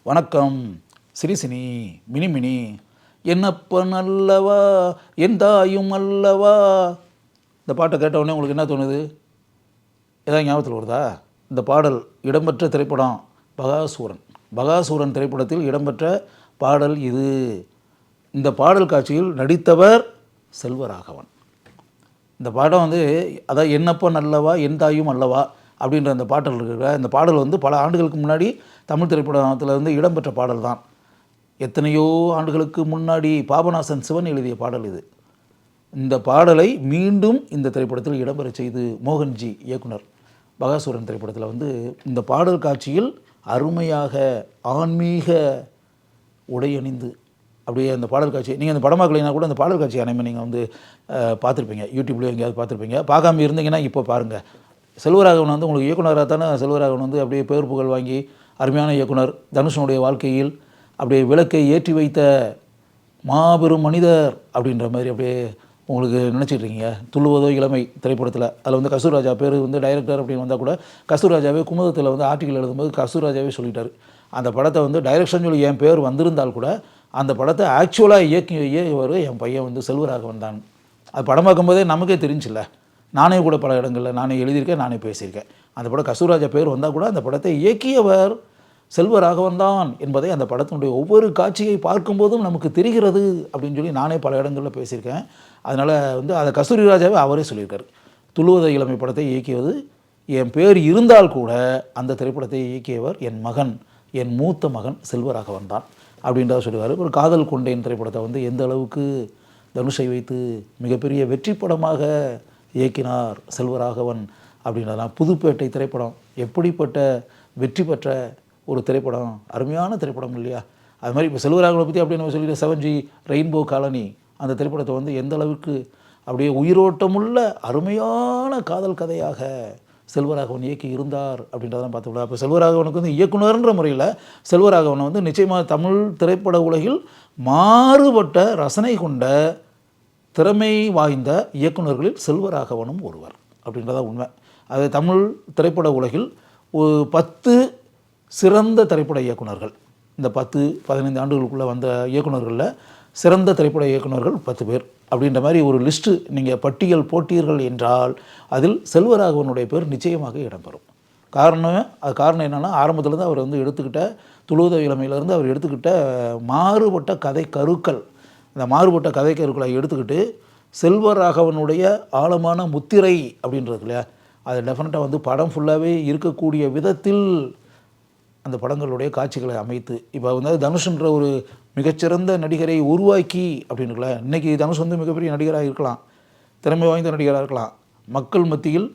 வணக்கம் சிரிசினி மினிமினி என்னப்பன் அல்லவா என் தாயும் அல்லவா. இந்த பாட்டை கேட்டவுடனே உங்களுக்கு என்ன தோணுது? ஏதாவது ஞாபகத்தில் வருதா? இந்த பாடல் இடம்பெற்ற திரைப்படம் பகாசூரன். பகாசூரன் திரைப்படத்தில் இடம்பெற்ற பாடல் இது. இந்த பாடல் காட்சியில் நடித்தவர் செல்வராகவன். இந்த பாடம் அதாவது என்னப்பன் அல்லவா என் தாயும் அல்லவா அப்படின்ற அந்த பாடல் இருக்கிற இந்த பாடல் பல ஆண்டுகளுக்கு முன்னாடி தமிழ் திரைப்படத்தில் இடம்பெற்ற பாடல் தான். எத்தனையோ ஆண்டுகளுக்கு முன்னாடி பாபநாசன் சிவன் எழுதிய பாடல் இது. இந்த பாடலை மீண்டும் இந்த திரைப்படத்தில் இடம்பெற செய்து மோகன்ஜி இயக்குனர் பகாசூரன் திரைப்படத்தில் இந்த பாடல் காட்சியில் அருமையாக ஆன்மீக உடையணிந்து அப்படியே அந்த பாடல் காட்சி நீங்கள் அந்த படமாக்கலைன்னா கூட அந்த பாடல் காட்சி அனைமே நீங்கள் பார்த்துருப்பீங்க, யூடியூப்லேயோ எங்கேயாவது பார்த்துருப்பீங்க. பார்க்காம இருந்தீங்கன்னா இப்போ பாருங்கள். செல்வராகவன் உங்களுக்கு இயக்குனராக தானே செல்வராகவன் அப்படியே பேர் புகழ் வாங்கி அருமையான இயக்குனர். தனுஷனுடைய வாழ்க்கையில் அப்படியே விளக்கை ஏற்றி வைத்த மாபெரும் மனிதர் அப்படின்ற மாதிரி அப்படியே உங்களுக்கு நினச்சிட்ருக்கீங்க. துள்ளுவதோ இளமை திரைப்படத்தில் அதில் கஸ்தூர்ராஜா பேர் டைரக்டர் அப்படின்னு வந்தால் கூட கஸ்தூர்ராஜாவே குமுதத்தில் ஆர்டிக்கல் எழுதும்போது கஸ்தூர்ராஜாவே சொல்லிட்டார். அந்த படத்தை டைரக்ஷன் சொல்லி என் பேர் வந்திருந்தால் கூட அந்த படத்தை ஆக்சுவலாக இயக்கியவர் என் பையன் செல்வராகவன் தான். அது படமாக்கும் போதே நமக்கே தெரிஞ்சில்ல. நானே கூட பல இடங்களில் நானே எழுதியிருக்கேன், நானே பேசியிருக்கேன். அந்த படம் கஸ்தூர்ராஜா பேர் வந்தால் கூட அந்த படத்தை இயக்கியவர் செல்வராகவன் தான் என்பதை அந்த படத்தினுடைய ஒவ்வொரு காட்சியை பார்க்கும்போதும் நமக்கு தெரிகிறது அப்படின்னு சொல்லி நானே பல இடங்களில் பேசியிருக்கேன். அதனால் அதை கஸ்தூரிராஜாவே அவரே சொல்லியிருக்காரு. துள்ளுவத இளமை படத்தை இயக்கியது என் பேர் இருந்தால் கூட அந்த திரைப்படத்தை இயக்கியவர் என் மகன், என் மூத்த மகன் செல்வராகவன் தான் அப்படின்றத சொல்லுவார். ஒரு காதல் கொண்டேன் திரைப்படத்தை எந்த அளவுக்கு தனுஷை வைத்து மிகப்பெரிய வெற்றி படமாக இயக்கினார் செல்வராகவன் அப்படின்றதான். புதுப்பேட்டை திரைப்படம் எப்படிப்பட்ட வெற்றி பெற்ற ஒரு திரைப்படம், அருமையான திரைப்படம் இல்லையா? அது மாதிரி இப்போ செல்வராகவனை பற்றி அப்படி நம்ம சொல்லிட்டு 7G ரெயின்போ காலனி அந்த திரைப்படத்தை எந்த அளவுக்கு அப்படியே உயிரோட்டமுள்ள அருமையான காதல் கதையாக செல்வராகவன் இயக்கி இருந்தார் அப்படின்றதான் பார்த்துக்கலாம். அப்போ செல்வராகவனுக்கு இயக்குனர்ன்ற முறையில் செல்வராகவனை நிச்சயமாக தமிழ் திரைப்பட உலகில் மாறுபட்ட ரசனை கொண்ட திறமை வாய்ந்த இயக்குநர்களில் செல்வராகவனும் ஒருவர் அப்படின்றதான் உண்மை. அது தமிழ் திரைப்பட உலகில் 10 சிறந்த திரைப்பட இயக்குநர்கள், இந்த 10-15 ஆண்டுகளுக்குள்ளே வந்த இயக்குநர்களில் சிறந்த திரைப்பட இயக்குநர்கள் 10 பேர் அப்படின்ற மாதிரி ஒரு லிஸ்ட்டு நீங்கள் பட்டியல் போட்டீர்கள் என்றால் அதில் செல்வராகவனுடைய பேர் நிச்சயமாக இடம்பெறும். காரணம் என்னென்னா, ஆரம்பத்துலேருந்து அவர் எடுத்துக்கிட்ட துளுவத இளமையிலேருந்து அவர் எடுத்துக்கிட்ட மாறுபட்ட கதை கருக்கள், இந்த மாறுபட்ட கதை கருக்களை எடுத்துக்கிட்டு செல்வராகவனுடைய ஆழமான முத்திரை அப்படின்றது இல்லையா, அது டெஃபினட்டாக படம் ஃபுல்லாகவே இருக்கக்கூடிய விதத்தில் அந்த படங்களுடைய காட்சிகளை அமைத்து இப்போ தனுஷ்ன்ற ஒரு மிகச்சிறந்த நடிகரை உருவாக்கி அப்படின்னுல. இன்றைக்கி தனுஷ் மிகப்பெரிய நடிகராக இருக்கலாம், திறமை வாய்ந்த நடிகராக இருக்கலாம், மக்கள் மத்தியில்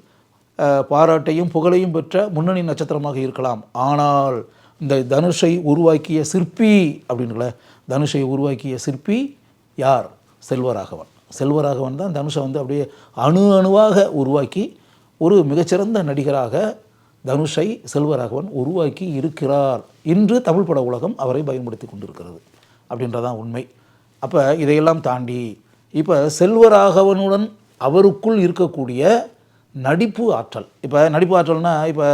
பாராட்டையும் புகழையும் பெற்ற முன்னணி நட்சத்திரமாக இருக்கலாம். ஆனால் இந்த தனுஷை உருவாக்கிய சிற்பி அப்படின்னுல, தனுஷை உருவாக்கிய சிற்பி யார்? செல்வராகவன். செல்வராகவன் தான் தனுஷை அப்படியே அணுவாக உருவாக்கி ஒரு மிகச்சிறந்த நடிகராக தனுஷை செல்வராகவன் உருவாக்கி இருக்கிறார். இன்று தமிழ் பட உலகம் அவரை பயன்படுத்தி கொண்டிருக்கிறது அப்படின்றதான் உண்மை. அப்போ இதையெல்லாம் தாண்டி இப்போ செல்வராகவனுடன் அவருக்குள் இருக்கக்கூடிய நடிப்பு ஆற்றல், இப்போ நடிப்பு ஆற்றல்னால் இப்போ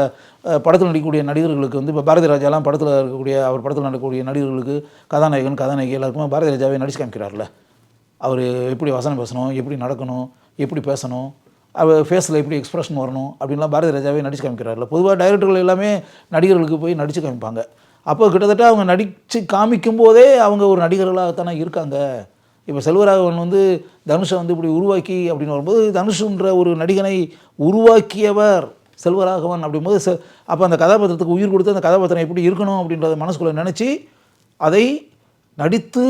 படத்தில் நடிக்கக்கூடிய நடிகர்களுக்கு இப்போ பாரதி ராஜாலாம் படத்தில் இருக்கக்கூடிய அவர் படத்தில் நடக்கக்கூடிய நடிகர்களுக்கு கதாநாயகி எல்லாருக்குமே பாரதி ராஜாவே நடிச்சு காமிக்கிறார்ல. அவர் எப்படி வசனம் பேசணும், எப்படி நடக்கணும், எப்படி பேசணும், அவர் ஃபேஸில் எப்படி எக்ஸ்ப்ரெஷன் வரணும் அப்படின்லாம் பாரதி ராஜாவே நடிச்சு காமிக்கிறார்ல. பொதுவாக டைரக்டர்கள் எல்லாமே நடிகர்களுக்கு போய் நடித்து காமிப்பாங்க. அப்போ கிட்டத்தட்ட அவங்க நடித்து காமிக்கும் போதே அவங்க ஒரு நடிகர்களாகத்தானே இருக்காங்க. இப்போ செல்வராகவன் தனுஷை இப்படி உருவாக்கி அப்படின்னு வரும்போது தனுஷுன்ற ஒரு நடிகனை உருவாக்கியவர் செல்வராகவன் அப்படிங்கும்போது அப்போ அந்த கதாபாத்திரத்துக்கு உயிர் கொடுத்து அந்த கதாபாத்திரம் எப்படி இருக்கணும் அப்படின்றத மனசுக்குள்ளே நினச்சி அதை நடித்து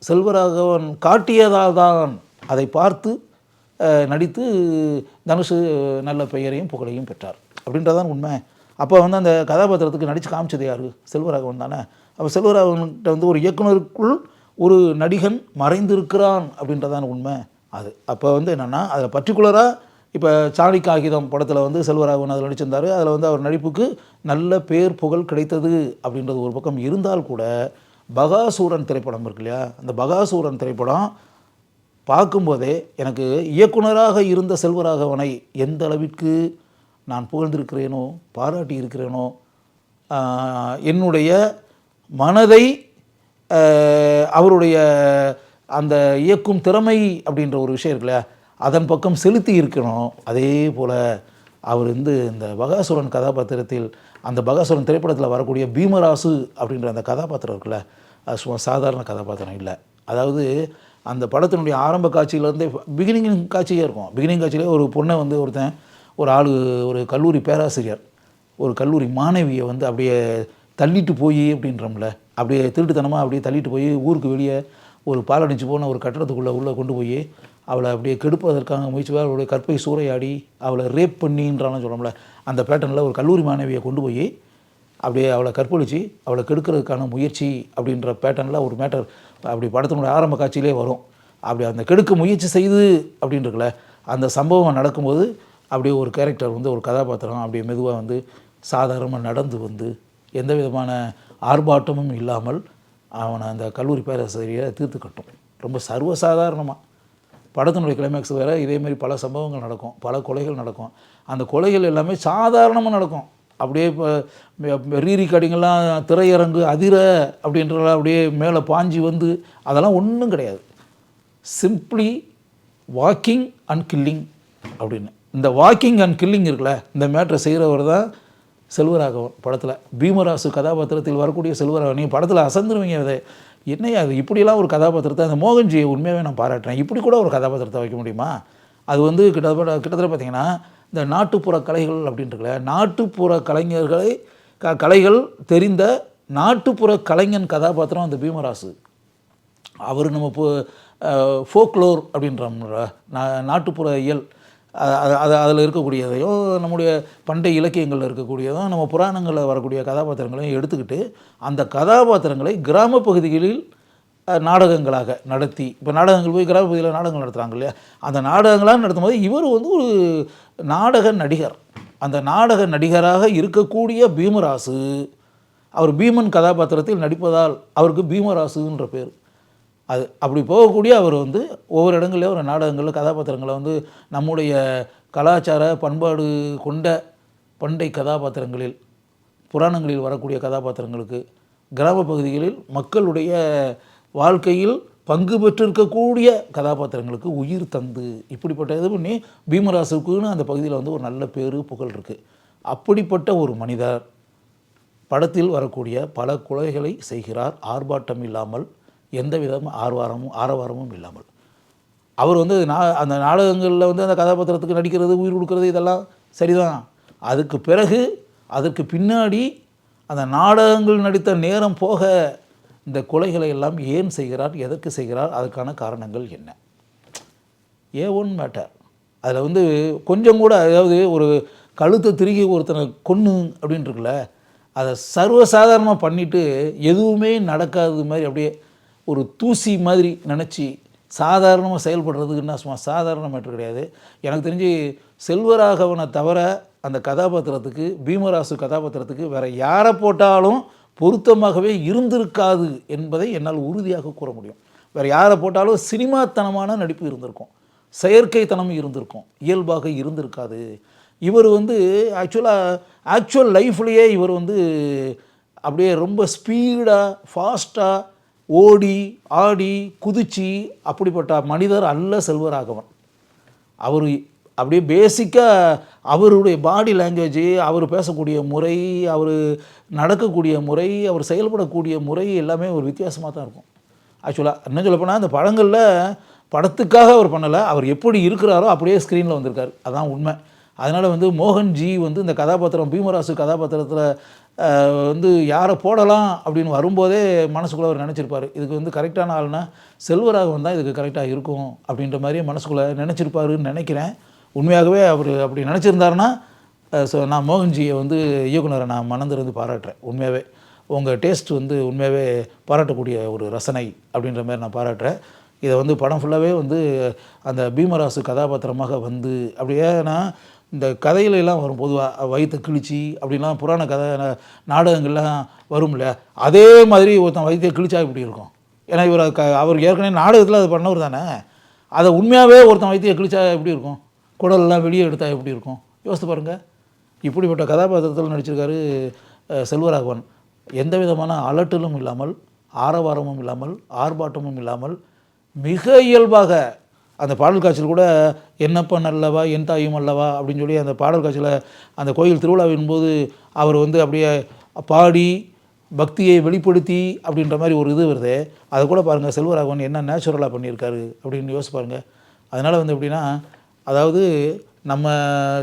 செல்வராகவன் காட்டியதால் தான் அதை பார்த்து நடித்து தனுஷ் நல்ல பெயரையும் புகழையும் பெற்றார் அப்படின்றதான் உண்மை. அப்போ அந்த கதாபாத்திரத்துக்கு நடித்து காமிச்சது யார்? செல்வராகவன் தானே. அப்போ செல்வராகவன்கிட்ட ஒரு இயக்குனருக்குள் ஒரு நடிகன் மறைந்திருக்கிறான் அப்படின்றதான் உண்மை. அது அப்போ என்னென்னா அதில் பர்டிகுலராக இப்போ சாணி காகிதம் படத்தில் செல்வராகவன் அதில் நடிச்சிருந்தார். அதில் அவர் நடிப்புக்கு நல்ல பேர் புகழ் கிடைத்தது அப்படின்றது ஒரு பக்கம் இருந்தால் கூட பகாசூரன் திரைப்படம் இருக்கு இல்லையா, அந்த பகாசூரன் திரைப்படம் பார்க்கும்போதே எனக்கு இயக்குனராக இருந்த செல்வராகவனை எந்த அளவிற்கு நான் புகழ்ந்திருக்கிறேனோ பாராட்டி இருக்கிறேனோ என்னுடைய மனதை அவருடைய அந்த இயக்கும் திறமை அப்படின்ற ஒரு விஷயம் இருக்குல்ல, அதன் பக்கம் செலுத்தி இருக்கணும். அதே போல் அவர் இந்த பகாசுரன் கதாபாத்திரத்தில், அந்த பகாசுரன் திரைப்படத்தில் வரக்கூடிய பீமராசு அப்படின்ற அந்த கதாபாத்திரம் இருக்குல்ல, அது சும்மா சாதாரண கதாபாத்திரம் இல்லை. அதாவது அந்த படத்தினுடைய ஆரம்ப காட்சியிலேருந்தே பிகினிங் காட்சியே இருக்கும். பிகினிங் காட்சியிலே ஒரு பொண்ணை ஒருத்தன் ஒரு ஆள், ஒரு கல்லூரி பேராசிரியர் ஒரு கல்லூரி மாணவியை அப்படியே தள்ளிட்டு போய் அப்படின்றோம்ல, அப்படியே திருட்டுத்தனமாக அப்படியே தள்ளிட்டு போய் ஊருக்கு வெளியே ஒரு பாலடைஞ்சு போன ஒரு கட்டடத்துக்குள்ளே உள்ளே கொண்டு போய் அவளை அப்படியே கெடுப்பதற்காக முயற்சி, அவளுடைய கற்பை சூறையாடி அவளை ரேப் பண்ணின்றாலும் சொல்லணும்ல, அந்த பேட்டர்னில் ஒரு கல்லூரி மாணவியை கொண்டு போய் அப்படியே அவளை கற்பழித்து அவளை கெடுக்கிறதுக்கான முயற்சி அப்படின்ற பேட்டர்னில் ஒரு மேட்டர் அப்படி படத்தினுடைய ஆரம்ப காட்சியிலே வரும். அப்படி அந்த கெடுக்க முயற்சி செய்து அப்படின்றதுல அந்த சம்பவம் நடக்கும்போது அப்படியே ஒரு கேரக்டர் ஒரு கதாபாத்திரம் அப்படியே மெதுவாக சாதாரணமாக நடந்து எந்த விதமான ஆர்ப்பாட்டமும் இல்லாமல் அவனை அந்த கல்லூரி பேராசிரியரை தீர்த்து கட்டும். ரொம்ப சர்வசாதாரணமாக படத்தினுடைய கிளைமேக்ஸ் வேறு. இதேமாரி பல சம்பவங்கள் நடக்கும், பல கொலைகள் நடக்கும். அந்த கொலைகள் எல்லாமே சாதாரணமாக நடக்கும். அப்படியே இப்போ ரீரிகார்டிங்கெல்லாம் திரையரங்கு அதிர அப்படின்றலாம் அப்படியே மேலே பாஞ்சி அதெல்லாம் ஒன்றும் கிடையாது. சிம்பிளி வாக்கிங் அண்ட் கில்லிங் அப்படின்னு. இந்த வாக்கிங் அண்ட் கில்லிங் இருக்குல்ல, இந்த மேட்ரை செய்கிறவர் தான் செல்வராகவன். படத்தில் பீமராசு கதாபாத்திரத்தில் வரக்கூடிய செல்வராகவன். நீங்கள் படத்தில் அசந்துருவீங்க. அதை என்னையா அது இப்படியெல்லாம் ஒரு கதாபாத்திரத்தை, அந்த மோகன்ஜியை உண்மையாகவே நான் பாராட்டுறேன். இப்படி கூட ஒரு கதாபாத்திரத்தை வைக்க முடியுமா? அது கிட்டத்தட்ட பார்த்திங்கன்னா இந்த நாட்டுப்புற கலைகள் அப்படின்றதுல நாட்டுப்புற கலைஞர்களை கலைகள் தெரிந்த நாட்டுப்புற கலைஞன் கதாபாத்திரம் அந்த பீமராசு. அவர் நம்ம ஃபோக்லோர் அப்படின்ற நாட்டுப்புற இயல் அதில் இருக்கக்கூடியதையும் நம்முடைய பண்டைய இலக்கியங்களில் இருக்கக்கூடியதும் நம்ம புராணங்களில் வரக்கூடிய கதாபாத்திரங்களையும் எடுத்துக்கிட்டு அந்த கதாபாத்திரங்களை கிராம பகுதிகளில் நாடகங்களாக நடத்தி, இப்போ நாடகங்கள் போய் கிராம பகுதியில் நாடகங்கள் நடத்துகிறாங்க இல்லையா, அந்த நாடகங்களாக நடத்தும் போது இவர் ஒரு நாடக நடிகர். அந்த நாடக நடிகராக இருக்கக்கூடிய பீமராசு அவர் பீமன் கதாபாத்திரத்தில் நடிப்பதால் அவருக்கு பீமராசுன்ற பேர். அது அப்படி போகக்கூடிய அவர் ஒவ்வொரு இடங்கள்லேயும் ஒரு நாடகங்களில் கதாபாத்திரங்களை நம்முடைய கலாச்சார பண்பாடு கொண்ட பண்டை கதாபாத்திரங்களில் புராணங்களில் வரக்கூடிய கதாபாத்திரங்களுக்கு கிராம பகுதிகளில் மக்களுடைய வாழ்க்கையில் பங்கு பெற்றிருக்கக்கூடிய கதாபாத்திரங்களுக்கு உயிர் தந்து இப்படிப்பட்ட இது பண்ணி பீமராசுக்குன்னு அந்த பகுதியில் ஒரு நல்ல பேர் புகழ் இருக்குது. அப்படிப்பட்ட ஒரு மனிதர் படத்தில் வரக்கூடிய பல கொலைகளை செய்கிறார், ஆர்ப்பாட்டம் இல்லாமல், எந்த விதமும் ஆரவாரமும் இல்லாமல். அவர் அந்த நாடகங்களில் அந்த கதாபாத்திரத்துக்கு நடிக்கிறது, உயிர் கொடுக்கறது இதெல்லாம் சரிதான். அதுக்கு பிறகு அதற்கு பின்னாடி அந்த நாடகங்கள் நடித்த நேரம் போக இந்த கொலைகளை எல்லாம் ஏன் செய்கிறார், எதற்கு செய்கிறார், அதுக்கான காரணங்கள் என்ன? One matter. அதில் கொஞ்சம் கூட, அதாவது ஒரு கழுத்தை திருகி ஒருத்தனை கொன்று அப்படின்ட்டுருக்குல்ல, அதை சர்வசாதாரணமாக பண்ணிவிட்டு எதுவுமே நடக்காதது மாதிரி அப்படியே ஒரு தூசி மாதிரி நினச்சி சாதாரணமாக செயல்படுறதுக்குன்னா சும்மா சாதாரண மேட்ரு கிடையாது. எனக்கு தெரிஞ்சு செல்வராகவனை தவிர அந்த கதாபாத்திரத்துக்கு, பீமராசு கதாபாத்திரத்துக்கு வேறு யாரை போட்டாலும் பொருத்தமாகவே இருந்திருக்காது என்பதை என்னால் உறுதியாக கூற முடியும். வேறு யாரை போட்டாலும் சினிமாத்தனமான நடிப்பு இருந்திருக்கும், செயற்கைத்தனம் இருந்திருக்கும், இயல்பாக இருந்திருக்காது. இவர் ஆக்சுவல் லைஃப்லேயே இவர் அப்படியே ரொம்ப ஸ்பீடாக ஃபாஸ்ட்டாக ஓடி ஆடி குதிச்சு அப்படிப்பட்ட மனிதர் அல்ல செல்வராகவன். அவர் அப்படியே பேசிக்காக அவருடைய பாடி லாங்குவேஜ், அவர் பேசக்கூடிய முறை, அவர் நடக்கக்கூடிய முறை, அவர் செயல்படக்கூடிய முறை எல்லாமே ஒரு வித்தியாசமாக தான் இருக்கும். ஆக்சுவலாக என்ன சொல்லப்போனால் அந்த படங்களில் படத்துக்காக அவர் பண்ணலை, அவர் எப்படி இருக்கிறாரோ அப்படியே ஸ்க்ரீனில் வந்திருக்கார், அதுதான் உண்மை. அதனால் மோகன்ஜி இந்த கதாபாத்திரம் பீமராசு கதாபாத்திரத்தில் யாரை போடலாம் அப்படின்னு வரும்போதே மனசுக்குள்ளே அவர் நினச்சிருப்பார், இதுக்கு கரெக்டான ஆள்னா செல்வராகவன் தான் இதுக்கு கரெக்டாக இருக்கும் அப்படின்ற மாதிரி மனசுக்குள்ளே நினச்சிருப்பாருன்னு நினைக்கிறேன். உண்மையாகவே அவர் அப்படி நினச்சிருந்தாருன்னா நான் மோகன்ஜியை இயக்குனரை நான் மனந்திருந்து பாராட்டுறேன். உண்மையாகவே உங்கள் டேஸ்ட் உண்மையாகவே பாராட்டக்கூடிய ஒரு ரசனை அப்படின்ற மாதிரி நான் பாராட்டுறேன். இதை படம் ஃபுல்லாகவே அந்த பீமராசு கதாபாத்திரமாக அப்படியே நான் இந்த கதையிலெல்லாம் வரும் பொதுவாக வயிற்றை கிழிச்சி அப்படின்லாம் புராண கதை நாடகங்கள்லாம் வரும் இல்லையா, அதே மாதிரி ஒருத்தன் வயிற்றை கிழிச்சா இப்படி இருக்கும். ஏன்னா அவர் ஏற்கனவே நாடகத்தில் அது பண்ணவர் தானே, அதை உண்மையாகவே ஒருத்தன் வயிற்றை கிழிச்சா எப்படி இருக்கும், குடலெல்லாம் வெளியே எடுத்தால் எப்படி இருக்கும் யோசித்து பாருங்கள். இப்படிப்பட்ட கதாபாத்திரத்தில் நடிச்சிருக்காரு செல்வராகவன். எந்த விதமான அலட்டலும் இல்லாமல், ஆரவாரமும் இல்லாமல், ஆர்ப்பாட்டமும் இல்லாமல் மிக இயல்பாக அந்த பாடல் காட்சியில் கூட என்னப்பன் அல்லவா என் தாயும் அல்லவா அப்படின்னு சொல்லி அந்த பாடல் காட்சியில் அந்த கோயில் திருவிழாவின் போது அவர் அப்படியே பாடி பக்தியை வெளிப்படுத்தி அப்படின்ற மாதிரி ஒரு இது வருது. அதை கூட பாருங்கள் செல்வராகவன் என்ன நேச்சுரலாக பண்ணியிருக்காரு அப்படின்னு யோசிச்சு பாருங்கள். அதனால் எப்படின்னா, அதாவது நம்ம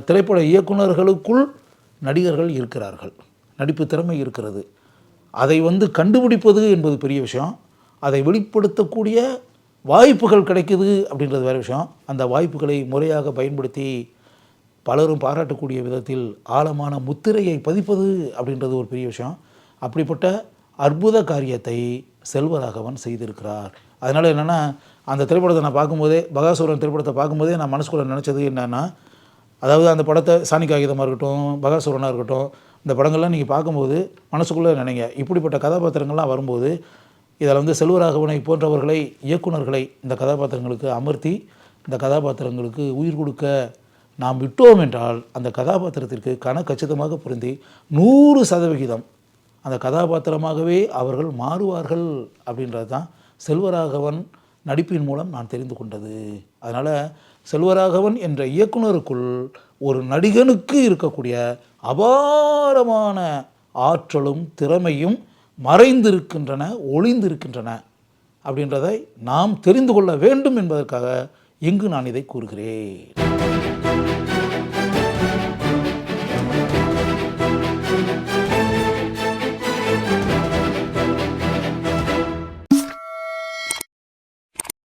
திரைப்பட இயக்குநர்களுக்குள் நடிகர்கள் இருக்கிறார்கள், நடிப்பு திறமை இருக்கிறது. அதை கண்டுபிடிப்பது என்பது பெரிய விஷயம். அதை வெளிப்படுத்தக்கூடிய வாய்ப்புகள் கிடைக்குது அப்படின்றது வேறு விஷயம். அந்த வாய்ப்புகளை முறையாக பயன்படுத்தி பலரும் பாராட்டக்கூடிய விதத்தில் ஆழமான முத்திரையை பதிப்பது அப்படின்றது ஒரு பெரிய விஷயம். அப்படிப்பட்ட அற்புத காரியத்தை செல்வராகவன் செய்திருக்கிறார். அதனால் என்னென்னா, அந்த திரைப்படத்தை நான் பார்க்கும்போதே, பகாசுரன் திரைப்படத்தை பார்க்கும்போதே நான் மனசுக்குள்ளே நினச்சது என்னென்னா, அதாவது அந்த படத்தை சாணி காகிதமாக இருக்கட்டும், பகாசுரனாக இருக்கட்டும், இந்த படங்கள்லாம் நீங்கள் பார்க்கும்போது மனசுக்குள்ளே நினைங்க, இப்படிப்பட்ட கதாபாத்திரங்கள்லாம் வரும்போது இதில் செல்வராகவனை போன்றவர்களை, இயக்குநர்களை இந்த கதாபாத்திரங்களுக்கு அமர்த்தி இந்த கதாபாத்திரங்களுக்கு உயிர் கொடுக்க நாம் விட்டோம் என்றால் அந்த கதாபாத்திரத்திற்கு கச்சிதமாக பொருந்தி 100% அந்த கதாபாத்திரமாகவே அவர்கள் மாறுவார்கள் அப்படின்றது தான் செல்வராகவன் நடிப்பின் மூலம் நான் தெரிந்து கொண்டது. அதனால் செல்வராகவன் என்ற இயக்குனருக்குள் ஒரு நடிகனுக்கு இருக்கக்கூடிய அபாரமான ஆற்றலும் திறமையும் மறைந்திருக்கின்றன, ஒளிந்திருக்கின்றன அப்படின்றதை நாம் தெரிந்து கொள்ள வேண்டும் என்பதற்காக இங்கு நான் இதை கூறுகிறேன்.